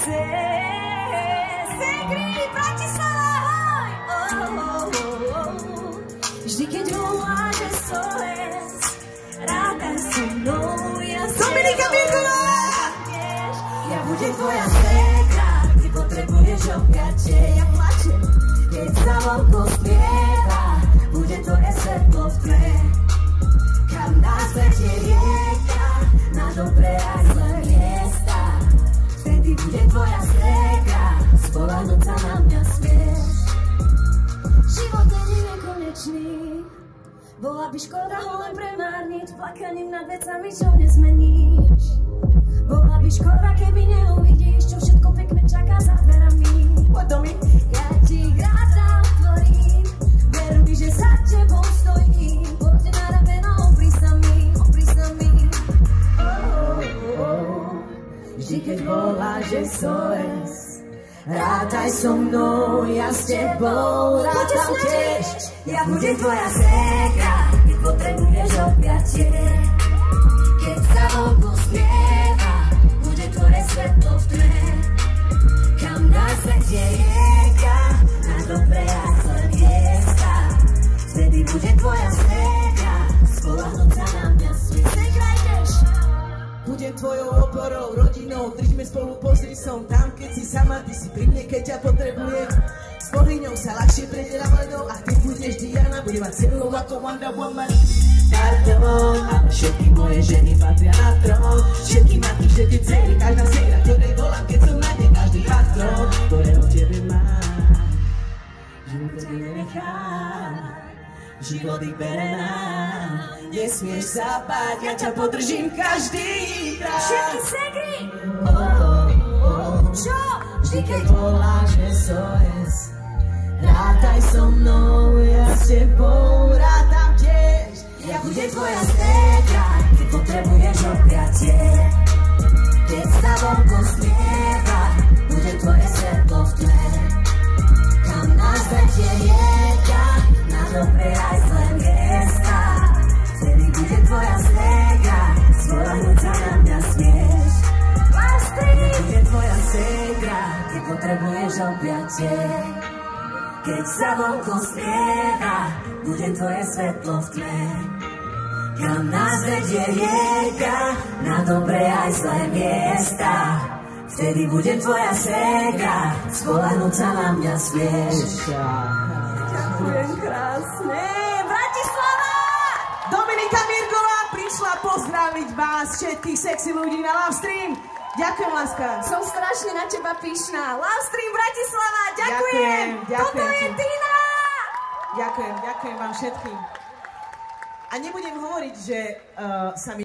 Segri, Bratislava, vždy keď voláš SOS, rátaj so mnou, ja Dominika Mirková! Ja budem tvoja sekra, ty potrebuješ objatie, ja plačem, keď sa vonku spieva, bude tvoje svetlo v tme, kam nás vedie rieka, na dobré a zlé miesta, vtedy bude tvoja sekra, spoľahnúť sa na mňa smieš. Život není nekonečný, bola by škoda ho len premárniť, plakaním nad vecami, čo nezmeníš. Bola by škoda, keby neuvidíš, čo všetko pekne čaká za dverami. Poď do mi. Ja ti ráda otvorím, ver mi, že za tebou stojím. Poď na rameno, opri sa mi. Vždy keď voláš SOS, rátaj so mnou, ja s tebou rátam tiež. Ja budem tvoja sekra, keď potrebuješ objatie. Keď sa vonku spieva, bude tvoje svetlo v tme, kam nás vedie rieka, na dobré a zlé miesta, vtedy bude tvoja sekra, spoľahnúť sa na mňa smieš. Sekra ideš! Budem tvojou oporou, rodinou, držme spolu, pozri som tam, keď si sama, ty si pri mne, keď ťa potrebujem. S bohyňou sa ľahšie prejde na ledou a ty budeš Diana, bude mať celou ako Wonder Woman. Pardon, ale všetky moje ženy patria na trón, všetky matky, všetky dcery, každá séra, ktorej volám, keď som na nej, každý patron, ktorého tebe mám. Život tebe nenechá, život ich bere nám, nesmieš sa báť, ja ťa podržím každý krát. Všetky segry! Čo? Vždy keď voláš SOS, rátaj so mnou, ja s tebou rátam tiež. Ja budem tvoja sekra, keď potrebuješ objatie. Keď sa vonku spieva, bude tvoje svetlo v tme, kam nás vedie rieka, na dobré aj zlé miesta, vtedy bude tvoja sekra, spoľahnúť sa na mňa smieš. Bude tvoja sekra, keď potrebuješ objatie. Keď sa vonku spieva, bude tvoje svetlo v tme, kam nás vedie rieka, na dobré aj zlé miesta, vtedy bude tvoja sekra, spoľahnúť sa na mňa smieš. Ďakujem krásne. Bratislava! Dominika Mirková prišla pozdraviť vás, všetkých sexy ľudí na Livestream. Ďakujem, láska. Som strašne na teba pyšná. Livestream Bratislava, ďakujem. Ďakujem Toto je ti. Tina. Ďakujem vám všetkým. A nebudem hovoriť, že sa mi